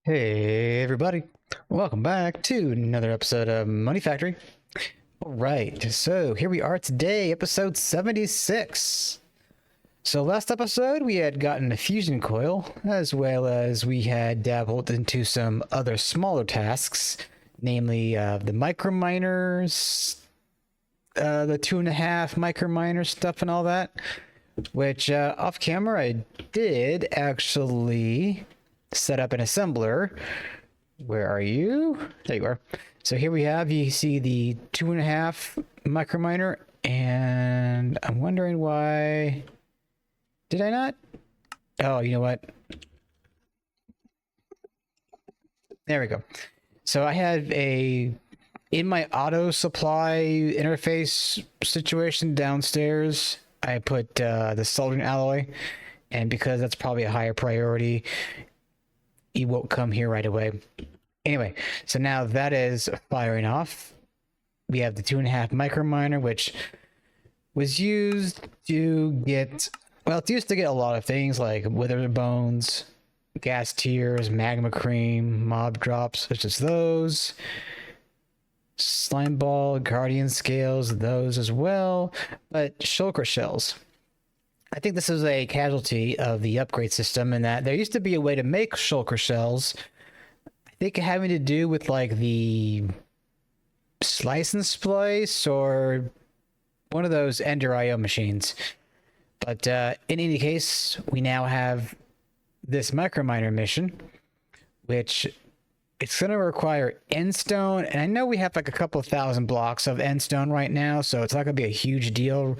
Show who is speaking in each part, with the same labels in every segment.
Speaker 1: Hey everybody, welcome back to another episode of Monifactory. Alright, so here we are today, episode 76. So last episode we had gotten a fusion coil, as well as we had dabbled into some other smaller tasks, namely the microminers, the 2.5 microminer stuff and all that, which off camera I did actually set up an assembler. Where are you? There you are. So here we have, you see the 2.5 microminer, and I'm wondering why did I not? Oh, you know what? There we go. So I had in my auto supply interface situation downstairs, I put the soldering alloy, and because that's probably a higher priority, it won't come here right away. Anyway, so now that is firing off. We have the 2.5 microminer, which was used to get, well, it's used to get a lot of things like wither bones, gas tears, magma cream, mob drops, such as those, slime ball, guardian scales, those as well, but shulker shells. I think this is a casualty of the upgrade system in that there used to be a way to make shulker shells. I think having to do with like the slice and splice or one of those Ender IO machines. But in any case, we now have this microminer mission, which it's going to require endstone, and I know we have like a couple of thousand blocks of endstone right now, so it's not going to be a huge deal,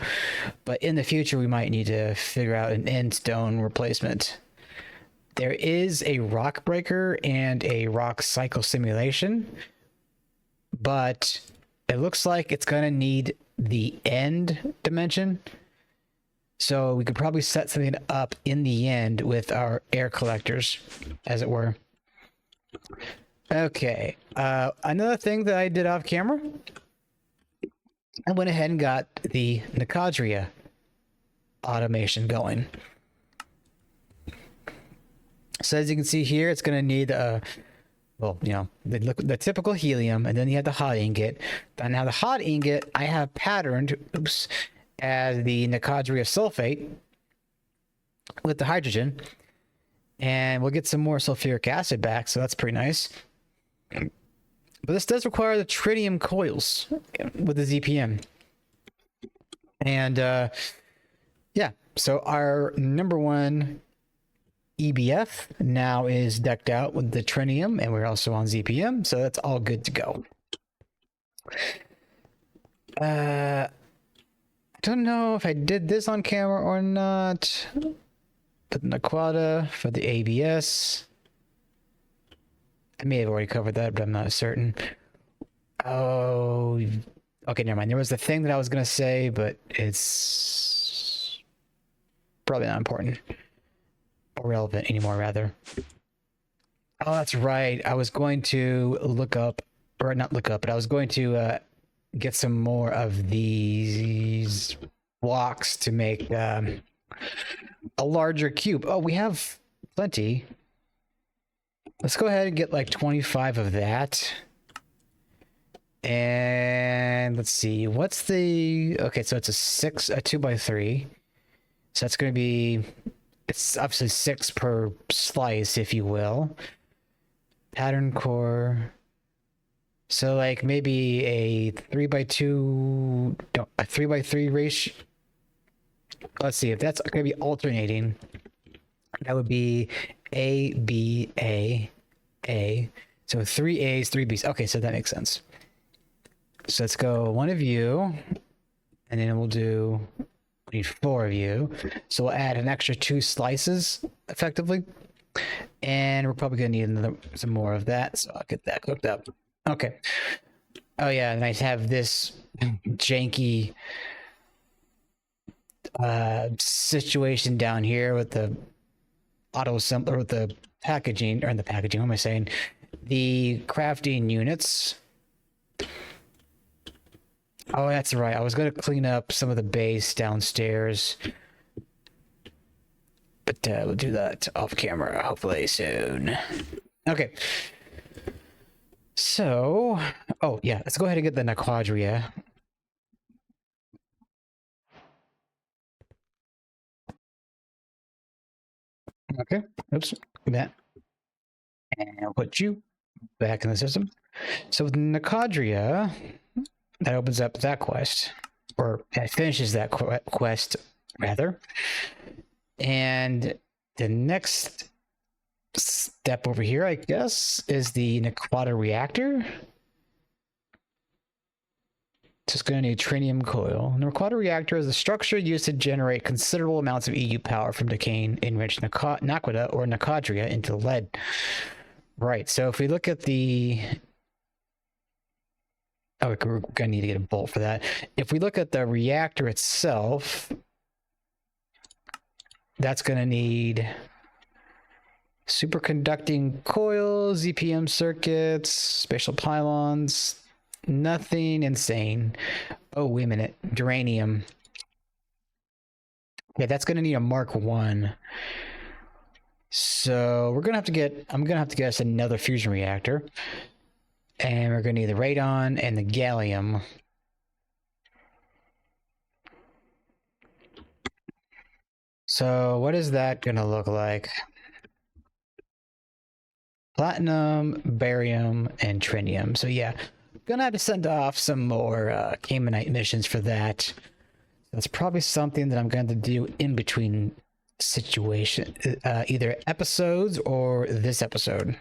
Speaker 1: but in the future we might need to figure out an endstone replacement. There is a rock breaker and a rock cycle simulation, but it looks like it's going to need the end dimension, so we could probably set something up in the end with our air collectors, as it were. Okay, another thing that I did off camera, I went ahead and got the Naquadria automation going. So as you can see here, it's going to need well, you know, the typical helium, and then you have the hot ingot. And now the hot ingot I have patterned, as the Naquadria sulfate with the hydrogen, and we'll get some more sulfuric acid back, so that's pretty nice. But this does require the tritium coils with the ZPM. And yeah, so our number one EBF now is decked out with the tritium, and we're also on ZPM, so that's all good to go. I don't know if I did this on camera or not, but Naquadah for the ABS. I may have already covered that, but I'm not certain. Oh, okay, never mind. There was a thing that I was going to say, but it's probably not important or relevant anymore, rather. Oh, that's right. I was going to look up, or not look up, but I was going to get some more of these blocks to make a larger cube. Oh, we have plenty. Let's go ahead and get like 25 of that. And let's see, what's the, okay, so it's a 2x3. So that's going to be, it's obviously 6 per slice, if you will. Pattern core. So like maybe a 3x2, no, a 3x3 ratio. Let's see, if that's going to be alternating, that would be A, B, A, A. So 3 A's, 3 B's. Okay, so that makes sense. So let's go 1 of you, and then we need 4 of you. So we'll add an extra 2 slices, effectively. And we're probably going to need some more of that, so I'll get that cooked up. Okay. Oh yeah, and I have this janky situation down here with the auto assembler, with the packaging, or the packaging, what am I saying? The crafting units. Oh, that's right. I was going to clean up some of the base downstairs, but we'll do that off camera hopefully soon. Okay. So, oh yeah, let's go ahead and get the Naquadria. Okay. Oops. That. And I'll put you back in the system. So with Naquadria, that opens up that quest, or it finishes that quest rather. And the next step over here, I guess, is the Naquadah reactor. Just going to need tritium coil. The Naquadah reactor is a structure used to generate considerable amounts of EU power from decaying enriched Naquadah or Naquadria into lead. Right, so if we look at the... Oh, we're going to need to get a bolt for that. If we look at the reactor itself, that's going to need superconducting coils, ZPM circuits, spatial pylons, nothing insane. Oh, wait a minute. Duranium. Yeah, that's going to need a Mark 1. So we're going to have to get, I'm going to have to get us another fusion reactor. And we're going to need the radon and the gallium. So what is that going to look like? Platinum, barium, and tritium. So yeah, gonna have to send off some more Caymanite missions for that. That's probably something that I'm going to do in between situation, either episodes or this episode.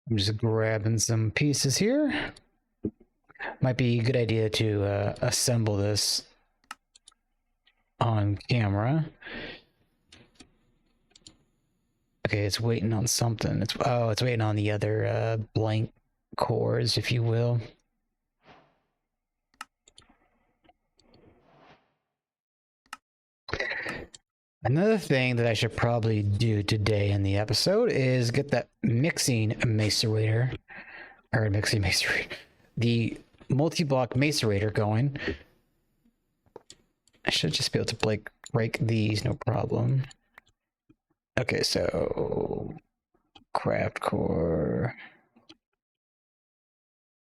Speaker 1: I'm just grabbing some pieces here. Might be a good idea to assemble this on camera. Okay, it's waiting on something. It's waiting on the other blank cores, if you will. Another thing that I should probably do today in the episode is get that mixing macerator, or mixing macerator, the multi-block macerator going. I should just be able to break these, no problem. Okay, so craft core.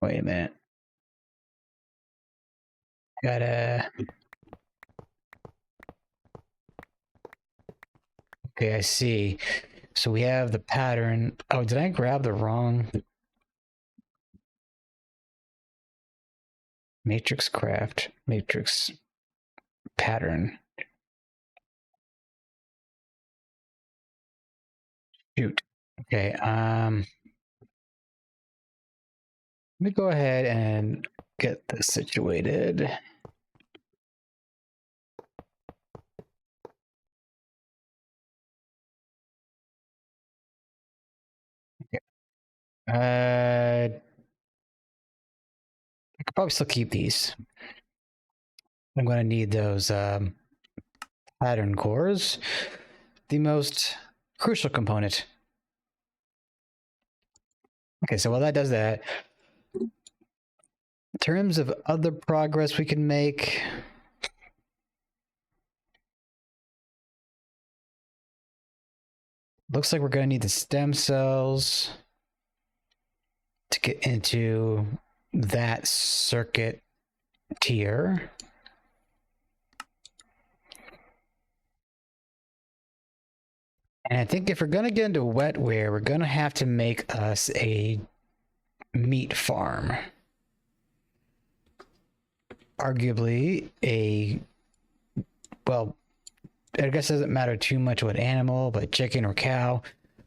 Speaker 1: Wait a minute. Gotta. Okay, I see. So we have the pattern. Oh, did I grab the wrong matrix craft? Matrix pattern. Shoot. Okay, let me go ahead and get this situated. Okay. I could probably still keep these. I'm going to need those pattern cores. The most crucial component. Okay, so while that does that, in terms of other progress we can make, looks like we're going to need the stem cells to get into that circuit tier. And I think if we're going to get into wetware, we're going to have to make us a meat farm. Arguably well, I guess it doesn't matter too much what animal, but chicken or cow.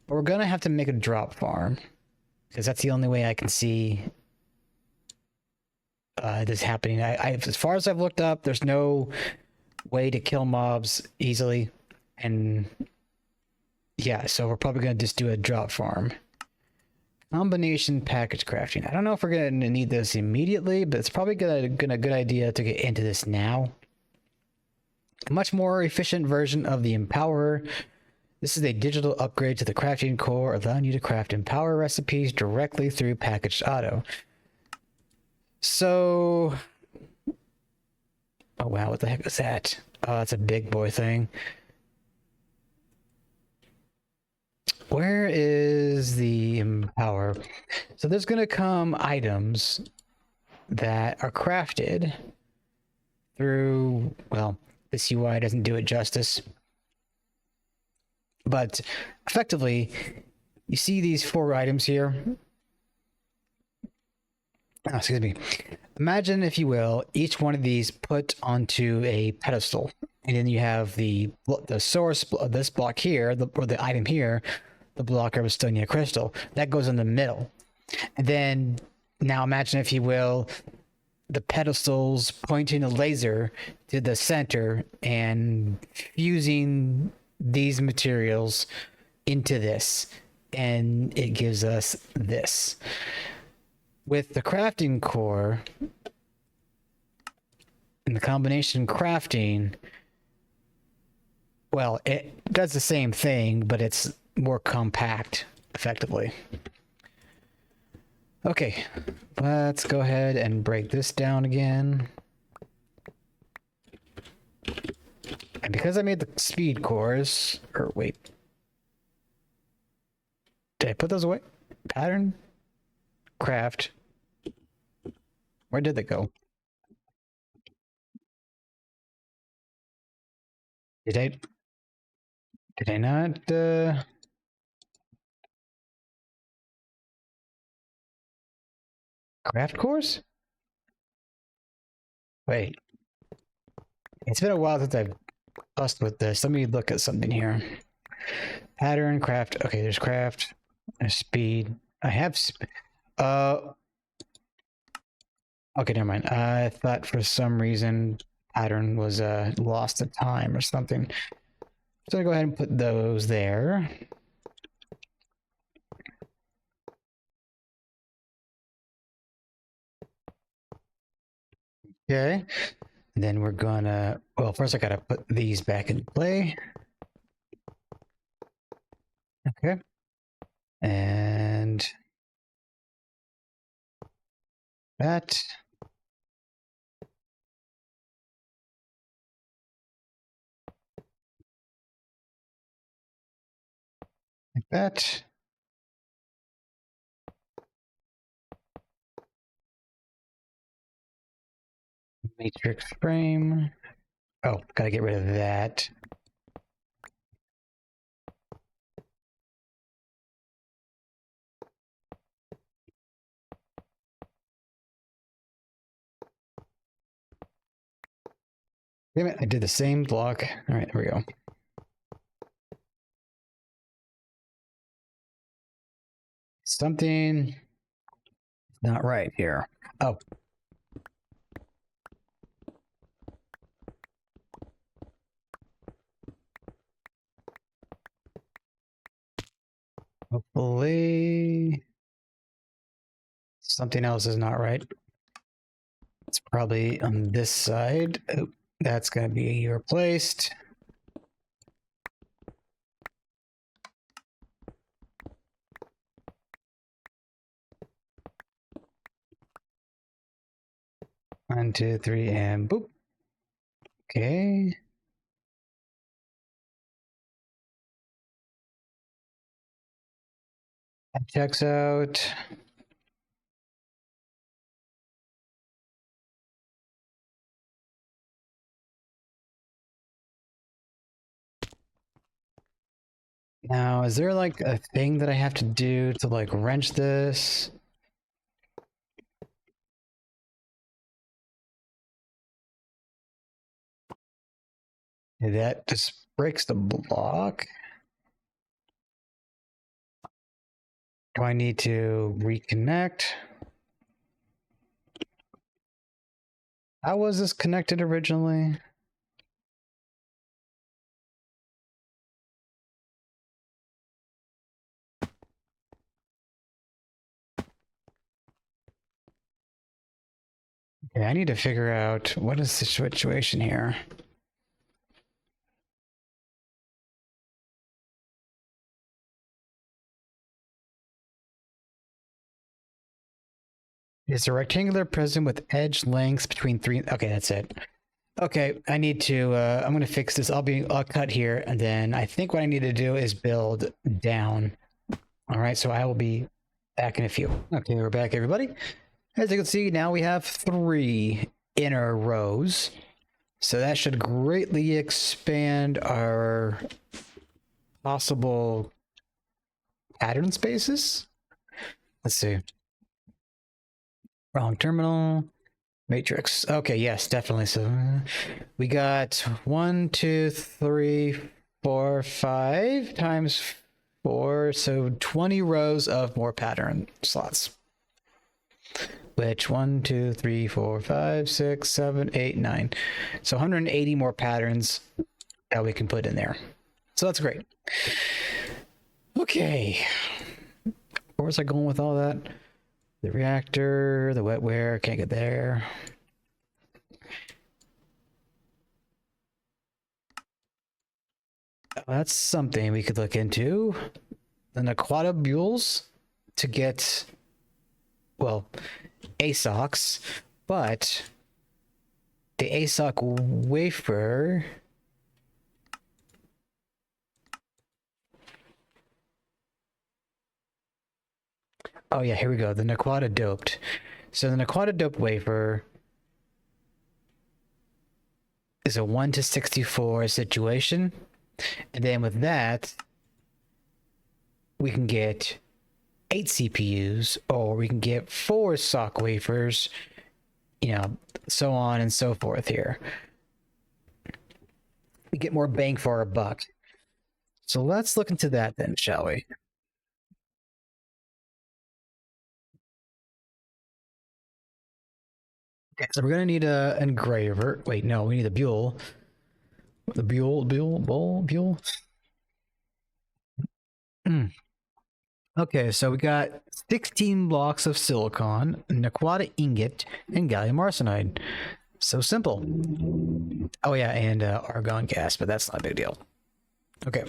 Speaker 1: But we're going to have to make a drop farm, because that's the only way I can see this happening. As far as I've looked up, there's no way to kill mobs easily. And yeah, so we're probably going to just do a drop farm. Combination package crafting. I don't know if we're going to need this immediately, but it's probably a good idea to get into this now. A much more efficient version of the Empower. This is a digital upgrade to the crafting core, allowing you to craft Empower recipes directly through Packaged Auto. So Oh wow, what the heck is that? Oh, that's a big boy thing. Where is the power? So there's gonna come items that are crafted through, well, this UI doesn't do it justice. But effectively, you see these 4 items here. Oh, excuse me. Imagine, if you will, each one of these put onto a pedestal, and then you have the source of this block here, or the item here, the block of Estonia crystal that goes in the middle. And then now imagine, if you will, the pedestals pointing a laser to the center and fusing these materials into this, and it gives us this. With the crafting core and the combination crafting, well, it does the same thing, but it's more compact, effectively. Okay, let's go ahead and break this down again. And because I made the speed cores, or wait, did I put those away? Pattern, craft. Where did they go? Did I not, craft cores? Wait. It's been a while since I've fussed with this. Let me look at something here. Pattern, craft. Okay, there's craft. There's speed. I have okay, never mind. I thought for some reason pattern was lost to time or something. So I'll go ahead and put those there. Okay. And then we're gonna, well, first I gotta put these back in play. Okay. And that. Like that. Matrix frame. Oh, gotta get rid of that. Damn it, I did the same block. All right, there we go. Something not right here. Oh. Hopefully something else is not right. It's probably on this side. Oh, that's going to be replaced. One, two, three, and boop. Okay. That checks out. Now, is there like a thing that I have to do to like wrench this? That just breaks the block. Do I need to reconnect? How was this connected originally? Okay, I need to figure out what is the situation here. It's a rectangular prism with edge lengths between 3. Okay, that's it. Okay, I need to, I'm going to fix this. I'll cut here, and then I think what I need to do is build down. All right, so I will be back in a few. Okay, we're back, everybody. As you can see, now we have 3 inner rows. So that should greatly expand our possible pattern spaces. Let's see. Wrong terminal. Matrix. Okay, yes, definitely. So we got 1, 2, 3, 4, 5 times 4. So 20 rows of more pattern slots. Which 1, 2, 3, 4, 5, 6, 7, 8, 9. So 180 more patterns that we can put in there. So that's great. Okay. Where was I going with all that? The reactor, the wetware, can't get there. That's something we could look into. The Naquadah Boules to get, well, ASOCs, but the ASoC Wafer. Oh yeah, here we go. The Naquadah doped. So the Naquadah doped wafer is a 1:64 situation. And then with that, we can get 8 CPUs, or we can get 4 ASoC wafers, you know, so on and so forth here. We get more bang for our buck. So let's look into that then, shall we? Okay, so we're gonna need an engraver. Wait, no, we need a Buell. The Buell. Okay, so we got 16 blocks of silicon, Naquadah ingot, and gallium arsenide. So simple. Oh yeah, and argon gas, but that's not a big deal. Okay.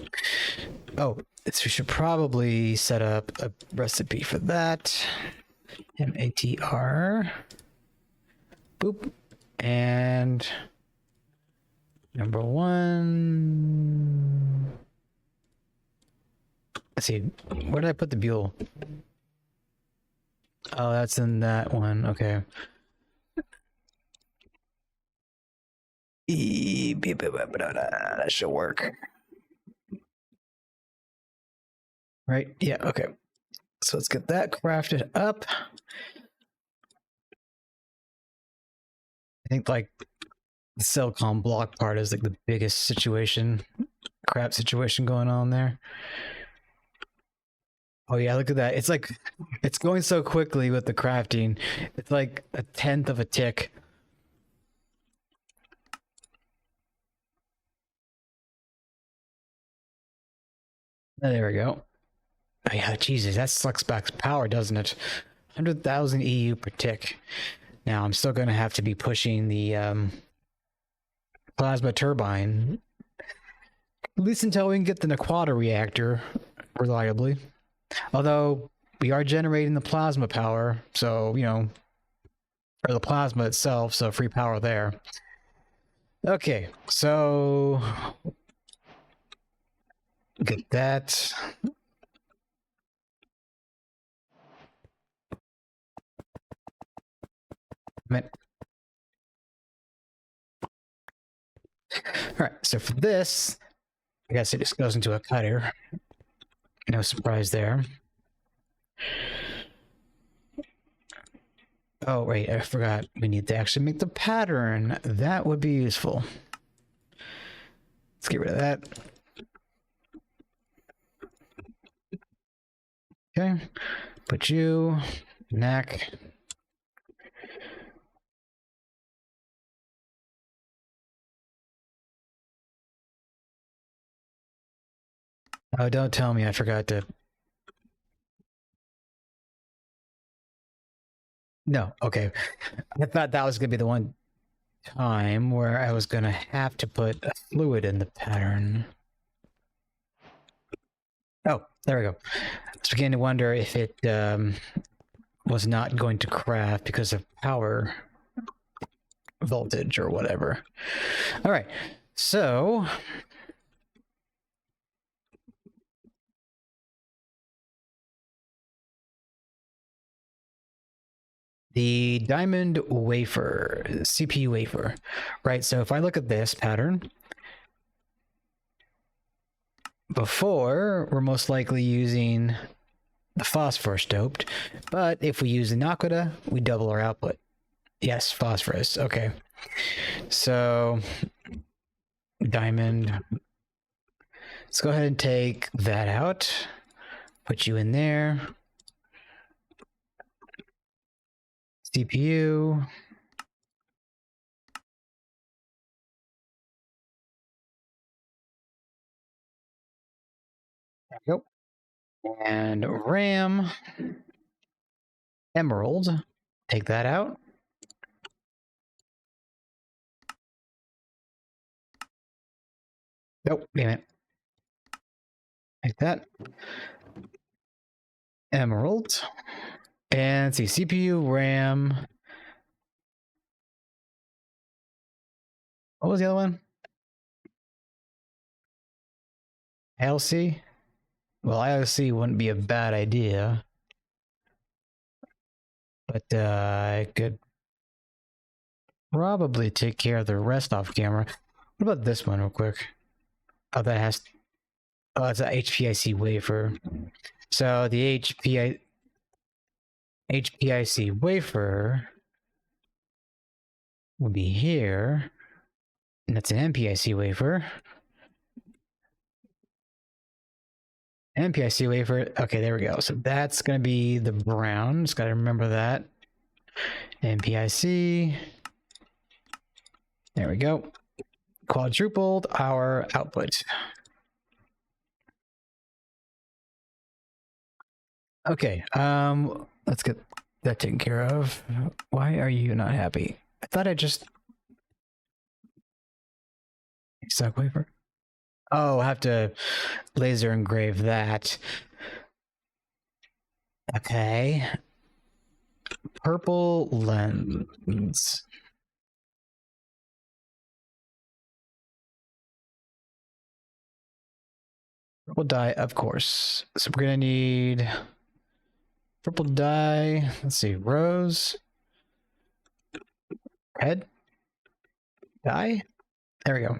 Speaker 1: Oh, we should probably set up a recipe for that. MATR. Boop. And number 1. Let's see. Where did I put the Buell? Oh, that's in that one. Okay. That should work. Right? Yeah, okay. So let's get that crafted up. I think like the silicon block part is like the biggest situation, crap situation going on there. Oh yeah, look at that. It's like, it's going so quickly with the crafting. It's like a 1/10 of a tick. There we go. Oh yeah, Jesus, that sucks back power, doesn't it? 100,000 EU per tick. Now I'm still going to have to be pushing the plasma turbine, at least until we can get the Naquadah reactor reliably. Although we are generating the plasma power, so, you know, or the plasma itself, so free power there. Okay, so get that. All right, so for this, I guess it just goes into a cutter. No surprise there. Oh, wait, I forgot. We need to actually make the pattern. That would be useful. Let's get rid of that. Okay, put you, Naq. Oh, don't tell me I forgot to. No, okay. I thought that was going to be the one time where I was going to have to put a fluid in the pattern. Oh, there we go. I was beginning to wonder if it was not going to craft because of power. voltage or whatever. All right, so the diamond wafer, CPU wafer, right? So if I look at this pattern, before we're most likely using the phosphorus doped, but if we use the Naquadah, we double our output. Yes, phosphorus. Okay. So diamond. Let's go ahead and take that out. Put you in there. CPU. There we go. And RAM. Emerald. Take that out. Nope, wait a minute. Like that. Emerald. And let's see, CPU, RAM. What was the other one? ILC? Well, ILC wouldn't be a bad idea. But I could probably take care of the rest off camera. What about this one real quick? Oh, that has... Oh, it's an HPIC wafer. So the HPIC wafer will be here. And that's an MPIC wafer. MPIC wafer. Okay, there we go. So that's going to be the brown. Just got to remember that. MPIC. There we go. Quadrupled our output. Okay, let's get that taken care of. Why are you not happy? I thought I just... ASoC Wafer? Oh, I have to laser engrave that. Okay. Purple lens. Purple dye, of course. So we're gonna need purple dye. Let's see, rose. Red dye. There we go.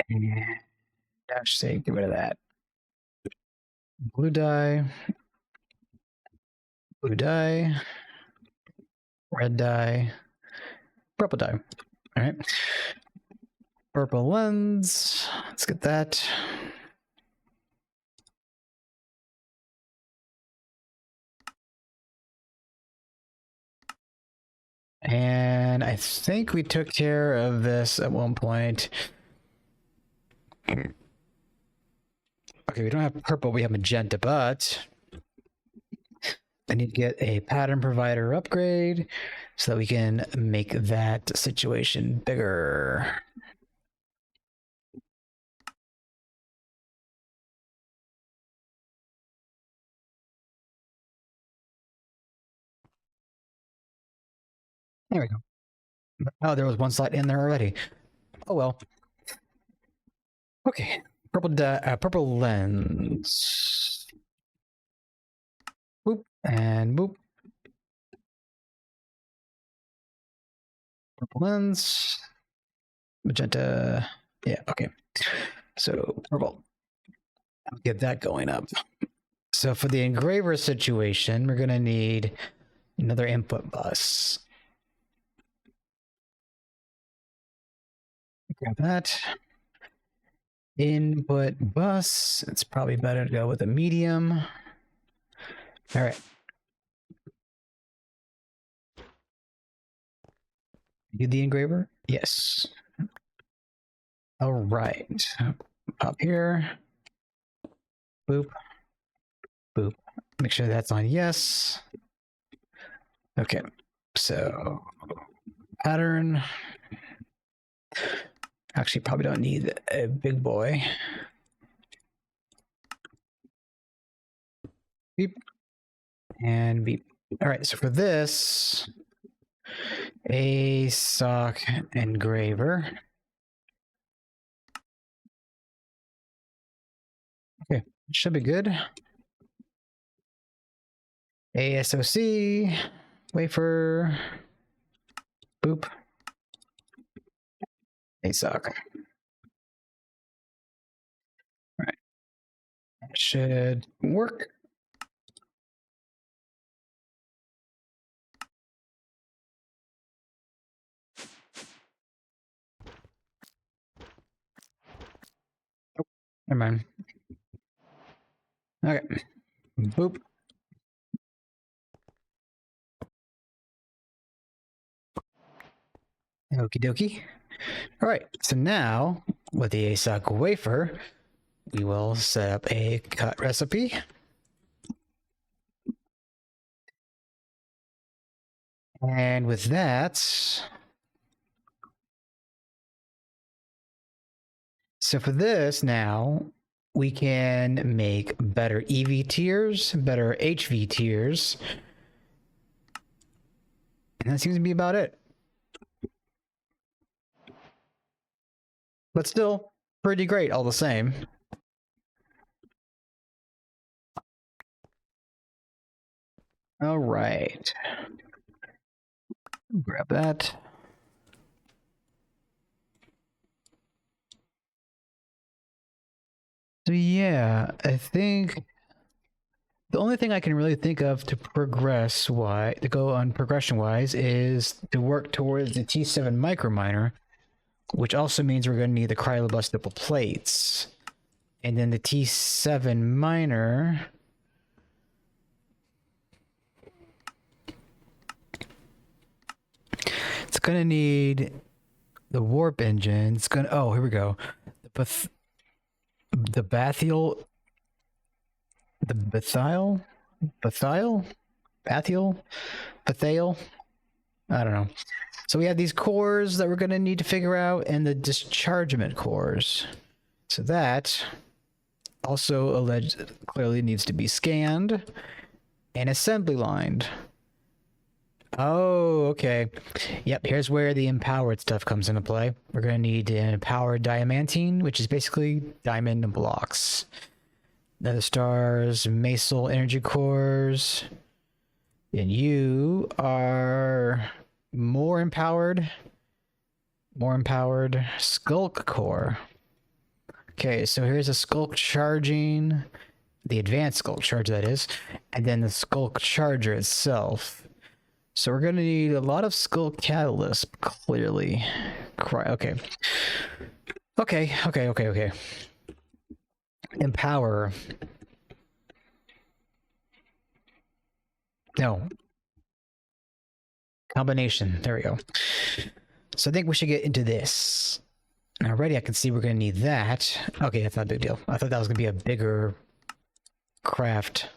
Speaker 1: And dash say, get rid of that. Blue dye. Blue dye. Red dye. Purple dye. All right. Purple lens. Let's get that. And I think we took care of this at one point. Okay, we don't have purple, we have magenta, but I need to get a pattern provider upgrade so that we can make that situation bigger. There we go. Oh, there was one slot in there already. Oh well. Okay, purple lens. Boop and boop. Purple lens. Magenta. Yeah, okay. So purple. I'll get that going up. So for the engraver situation, we're gonna need another input bus. Grab that. Input bus. It's probably better to go with a medium. All right. Do the engraver? Yes. All right. Up here. Boop. Boop. Make sure that's on yes. Okay. So pattern. Actually, probably don't need a big boy. Beep. And beep. All right, so for this, ASoC engraver. Okay, should be good. ASoC wafer. Boop. ASoC. All right, that should work. Never mind. Okay. Boop. Okie dokie. All right. So now with the ASoC wafer, we will set up a cut recipe. And with that, so for this now, we can make better EV tiers, better HV tiers. And that seems to be about it. But still, pretty great all the same. All right. Grab that. So yeah, I think the only thing I can really think of to go on progression wise is to work towards the T7 microminer, which also means we're going to need the cryobustable plates. And then the T7 miner, it's going to need the warp engine. It's going to, oh, here we go. The bathyl, I don't know. So we have these cores that we're going to need to figure out, and the dischargement cores. So that also clearly needs to be scanned and assembly lined. Oh, okay. Yep, here's where the empowered stuff comes into play. We're going to need an empowered diamantine, which is basically diamond blocks. Nether stars, mesal energy cores. And you are more empowered skulk core. Okay, so here's a skulk charging, the advanced skulk charge that is, and then the skulk charger itself. So we're going to need a lot of skulk catalyst, clearly. Okay. Okay. Empower. No. Combination. There we go. So I think we should get into this. Already I can see we're going to need that. Okay, that's not a big deal. I thought that was going to be a bigger craft.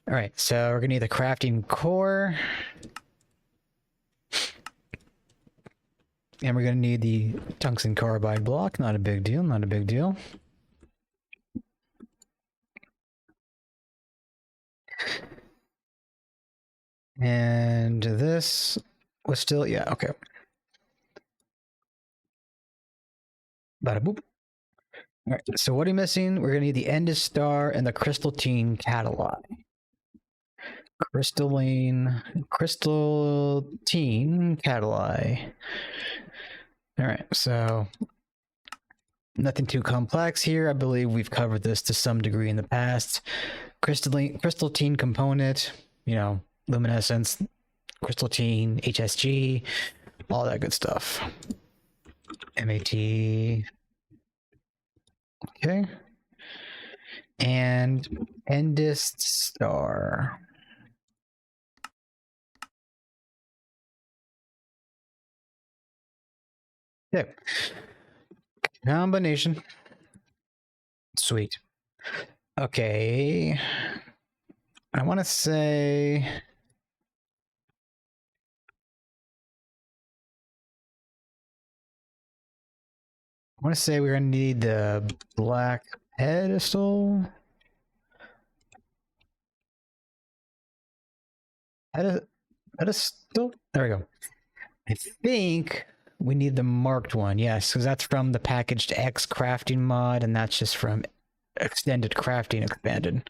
Speaker 1: All right, so we're going to need the crafting core. And we're going to need the tungsten carbide block. Not a big deal, not a big deal. And this was still, yeah, okay. Bada boop. All right, so what are you missing? We're going to need the Endus Star and the Crystalline catalog. Crystalline catalog. All right, so nothing too complex here. I believe we've covered this to some degree in the past. Crystalline component, you know, luminescence, crystalline, HSG, all that good stuff. MAT. Okay. And Endus Star. Okay. Combination. Sweet. Okay. I want to say... we're going to need the black pedestal. pedestal. There we go. I think we need the marked one. Yes, because that's from the packaged X crafting mod, and that's just from extended crafting expanded.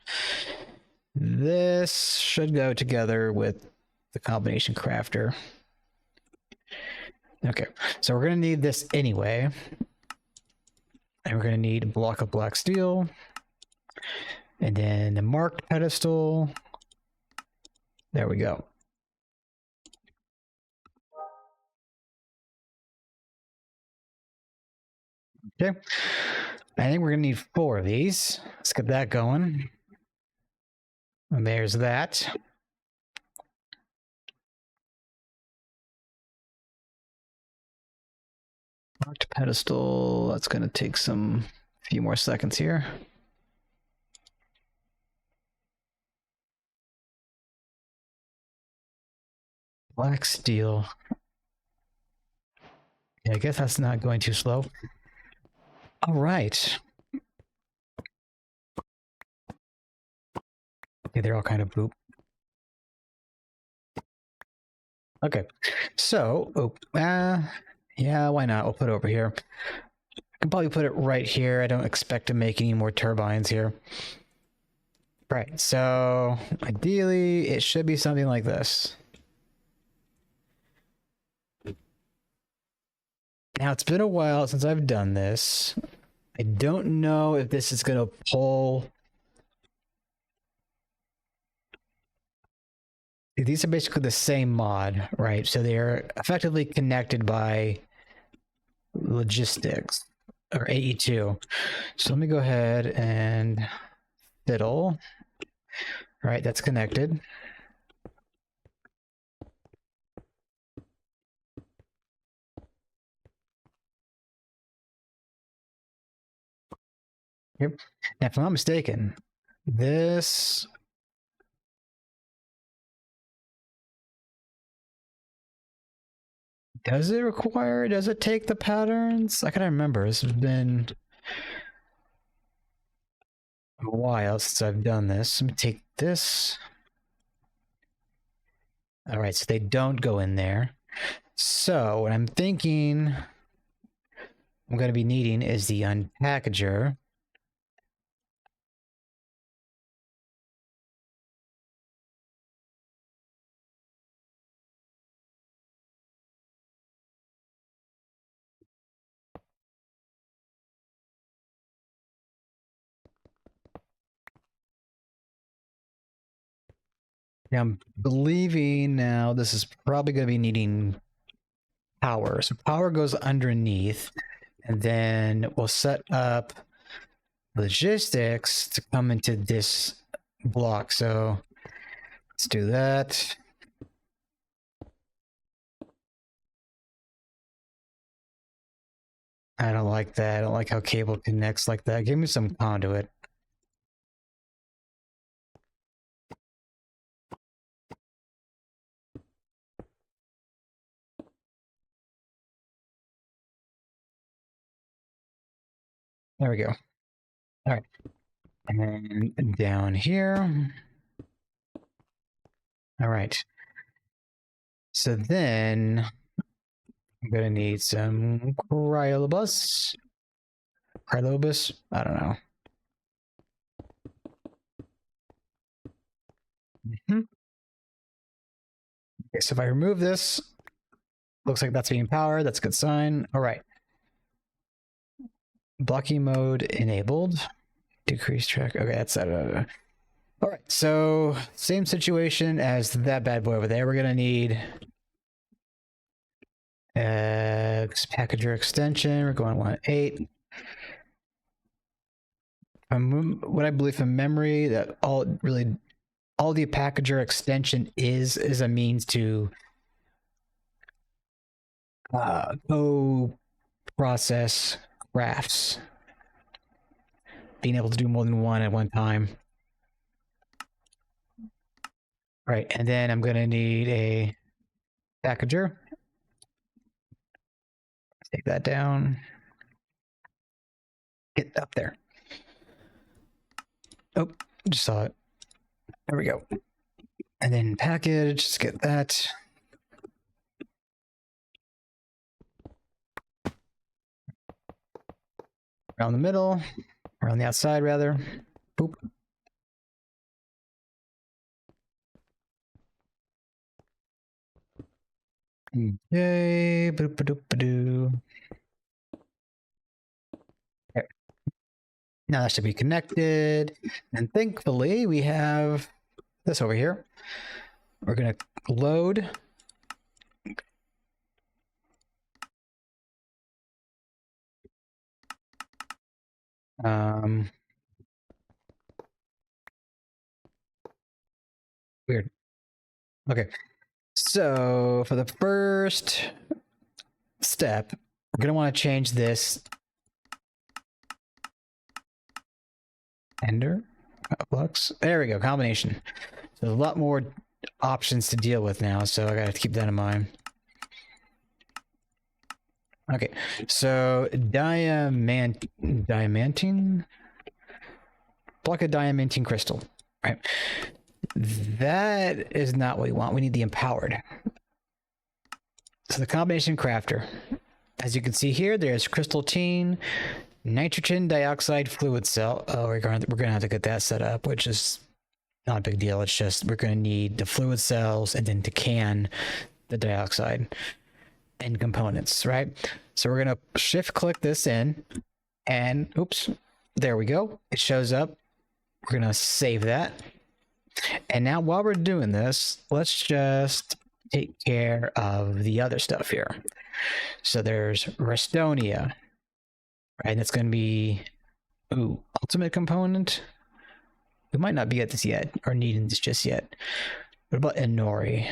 Speaker 1: This should go together with the combination crafter. Okay, so we're gonna need this anyway. And we're gonna need a block of black steel. And then the marked pedestal. There we go. Okay. I think we're gonna need 4 of these. Let's get that going. And there's that. Marked pedestal. That's gonna take a few more seconds here. Black steel. Yeah, I guess that's not going too slow. All right. Okay, they're all kind of boop. Okay, so, yeah, why not? We'll put it over here. I can probably put it right here. I don't expect to make any more turbines here. Right, so ideally it should be something like this. Now, it's been a while since I've done this. I don't know if this is going to pull. These are basically the same mod, right? So they're effectively connected by logistics or AE2. So let me go ahead and fiddle. All right, that's connected. Yep. Now, if I'm not mistaken, this does it take the patterns? I can't remember. This has been a while since I've done this. Let me take this. All right, so they don't go in there. So what I'm thinking I'm going to be needing is the unpackager. Now, I'm believing now this is probably going to be needing power. So power goes underneath, and then we'll set up logistics to come into this block. So let's do that. I don't like that. I don't like how cable connects like that. Give me some conduit. There we go. All right. And down here. All right. So then I'm going to need some cryolobus. Cryolobus? I don't know. Okay, so if I remove this, looks like that's being powered. That's a good sign. All right. Blocking mode enabled. Decrease track. Okay, that's that. All right, so same situation as that bad boy over there. We're gonna need packager extension. We're going 1.8. What I believe from memory that all the packager extension is a means to go process crafts, being able to do more than one at one time. All right, and then I'm gonna need a packager. Take that down. Get up there. Oh, just saw it. There we go. And then package, let's get that. Around the middle, around the outside rather. Boop. Okay, boop-a-doop-a-doo. Okay. Now that should be connected. And thankfully we have this over here. We're gonna load. Weird. Okay. So for the first step, we're going to want to change this ender flux. There we go. Combination. So there's a lot more options to deal with now. So I got to keep that in mind. Okay. So diamantine, block of diamantine crystal, right? That is not what we want. We need the empowered. So the combination crafter. As you can see here, there's crystalline, nitrogen dioxide fluid cell. Oh, we're gonna have to get that set up, which is not a big deal. It's just we're gonna need the fluid cells and then to can the dioxide and components, right? So we're gonna shift click this in, and oops, there we go. It shows up. We're gonna save that. And now while we're doing this, let's just take care of the other stuff here. So there's Restonia, right? And it's going to be, ultimate component. We might not be at this yet, or needing this just yet. What about Enori?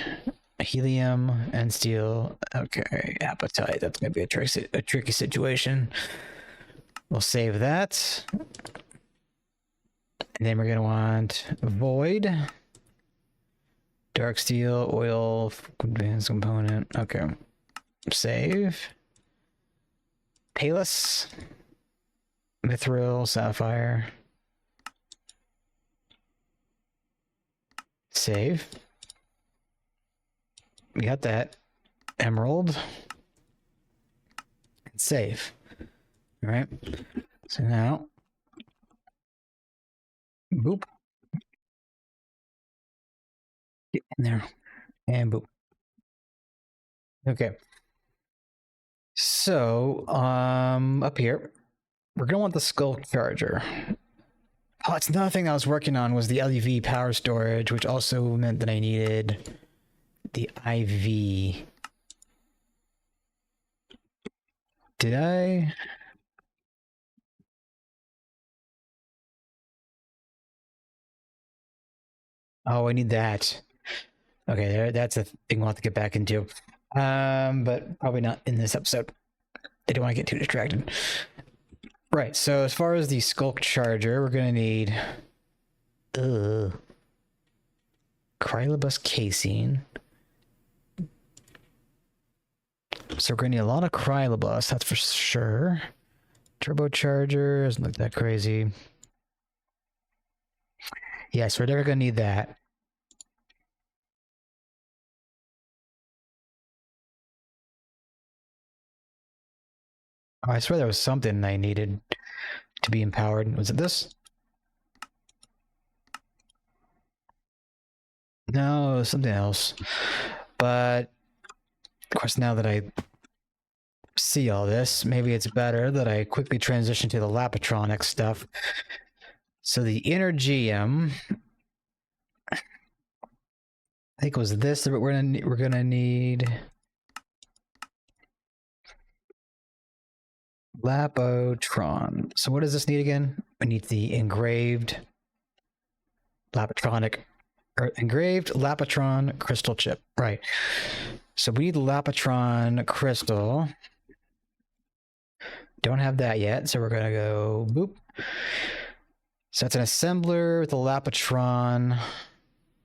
Speaker 1: Helium and steel. Okay, appetite. That's going to be a tricky situation. We'll save that. And then we're going to want void, dark steel, oil, advanced component. Okay. Save. Palus, mithril, sapphire. Save. We got that. Emerald. And save. All right. So now, boop. Get in there. And boop. Okay. So, up here, we're gonna want the skull charger. Oh, it's another thing I was working on was the LUV power storage, which also meant that I needed the IV. Did I? Oh, I need that. Okay, that's a thing we'll have to get back into. But probably not in this episode. I don't want to get too distracted. Right, so as far as the skulk charger, we're gonna need Krylobus casing. So we're gonna need a lot of Krylobus, that's for sure. Turbocharger doesn't look that crazy. Yes, we're never gonna need that. Oh, I swear there was something I needed to be empowered. Was it this? No, it was something else. But of course, now that I see all this, maybe it's better that I quickly transition to the Lapotronic stuff. So the inner GM, I think it was this that we're gonna need. Lapotron. So what does this need again? We need the engraved Lapotronic, or engraved Lapotron crystal chip. Right. So we need the Lapotron crystal. Don't have that yet, so we're gonna go boop. So it's an assembler with a Lapotron.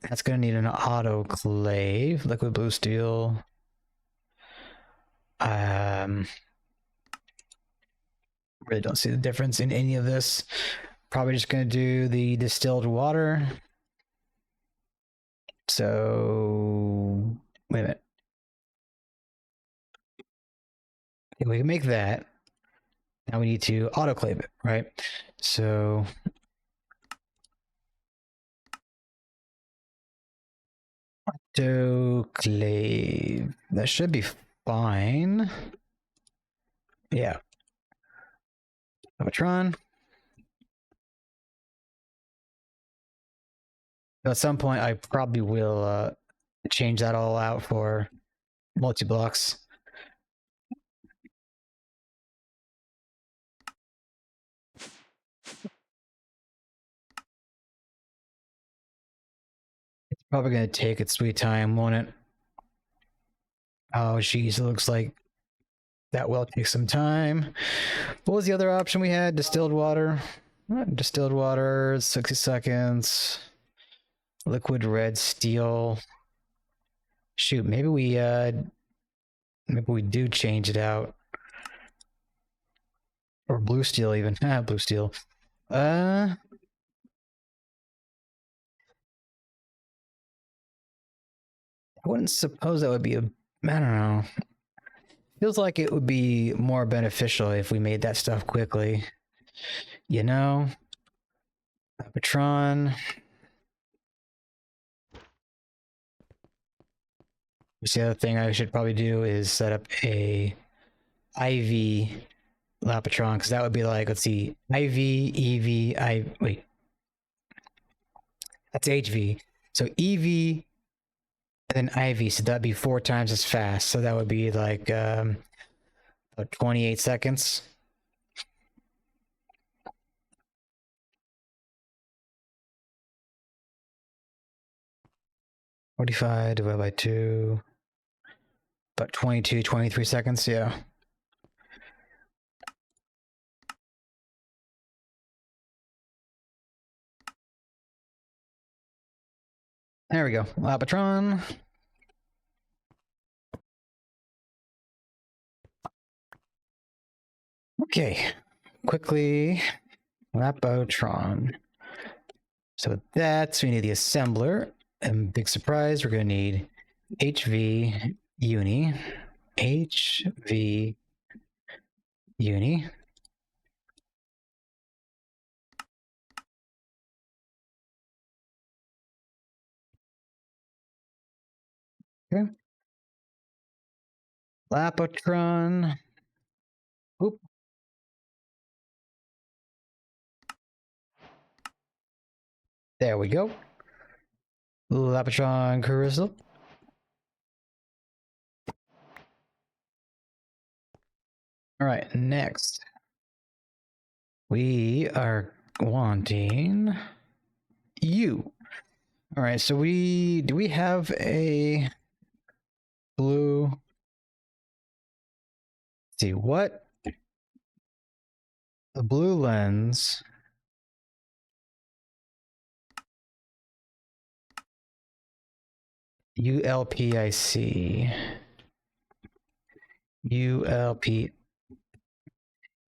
Speaker 1: That's gonna need an autoclave, liquid blue steel. Really don't see the difference in any of this. Probably just gonna do the distilled water. So wait a minute. Okay, we can make that. Now we need to autoclave it, right? So autoclave. That should be fine. Yeah. Lapotron. At some point, I probably will change that all out for multi-blocks. It's probably going to take its sweet time, won't it? Oh, jeez, it looks like that will take some time. What was the other option we had? Distilled water. Distilled water, 60 seconds. Liquid red steel. Shoot, maybe we do change it out. Or blue steel even. Blue steel. I wouldn't suppose that would be a, I don't know. Feels like it would be more beneficial if we made that stuff quickly. You know? Lapotron. The other thing I should probably do is set up a IV Lapotron, because that would be like, let's see, IV, EV, wait. That's HV. So EV and then IV, so that'd be 4 times as fast. So that would be like 28 seconds. $45 divided by 2. About 22, 23 seconds, yeah. There we go. Lapotron. Okay. Quickly. Lapotron. So that's, we need the assembler. And big surprise, we're going to need HV uni. HV uni. Okay. Lapotron. Oop. There we go. Lapotron crystal. All right, next. We are wanting you. All right, so do we have a blue? Let's see what? The blue lens. ULPIC.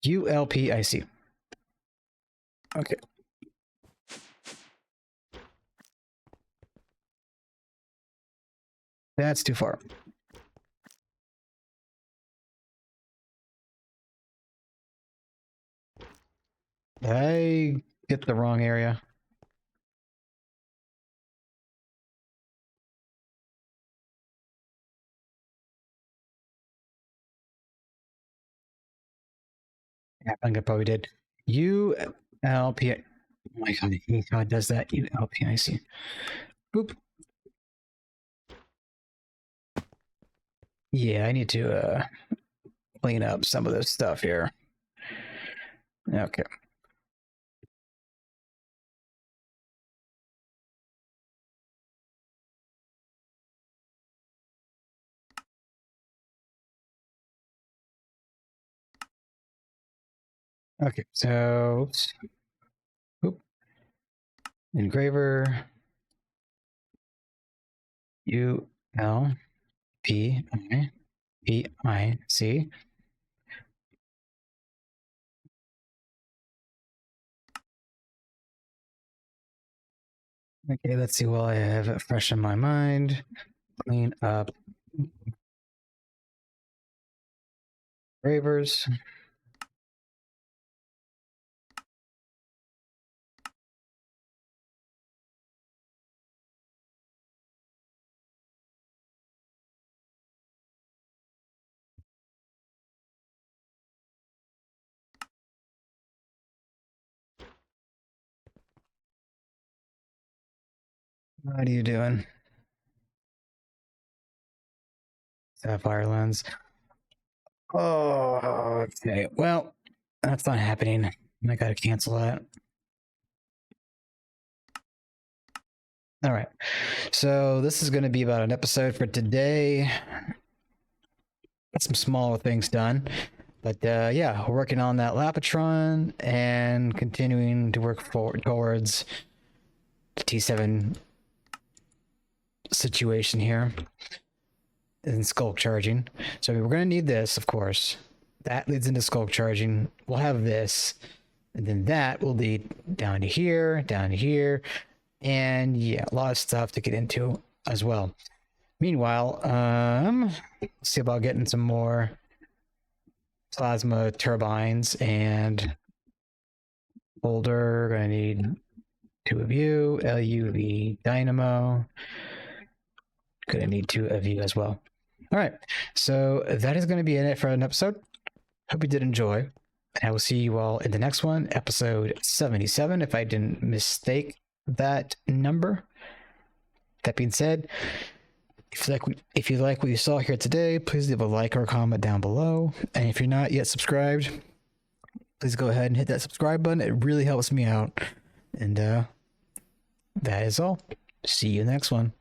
Speaker 1: ULPIC. Okay. That's too far. Did I get the wrong area? Yeah, I think I probably did. ULPIC. Oh my god, how it does that? ULPIC. Boop. Yeah, I need to clean up some of this stuff here. Okay. Okay, so oops. Oop. Engraver. ULPIC. Okay, let's see while I have it fresh in my mind. Clean up Wafers. What are you doing? Sapphire lens. Oh, okay. Well, that's not happening. I gotta cancel that. All right. So this is going to be about an episode for today. Got some smaller things done. But yeah, we're working on that Lapotron and continuing to work forward towards the T7 situation here in skulk charging. So we're going to need this, of course. That leads into skulk charging. We'll have this, and then that will lead down to here, and yeah, a lot of stuff to get into as well. Meanwhile, let's see about getting some more plasma turbines and folder. Gonna need 2 of you, LUV dynamo. Gonna need 2 of you as well. All right, so that is going to be it for an episode. Hope you did enjoy, and I will see you all in the next one, episode 77, if I didn't mistake that number. That being said, if you like what you saw here today, please leave a like or a comment down below. And if you're not yet subscribed, please go ahead and hit that subscribe button. It really helps me out. And that is all. See you next one.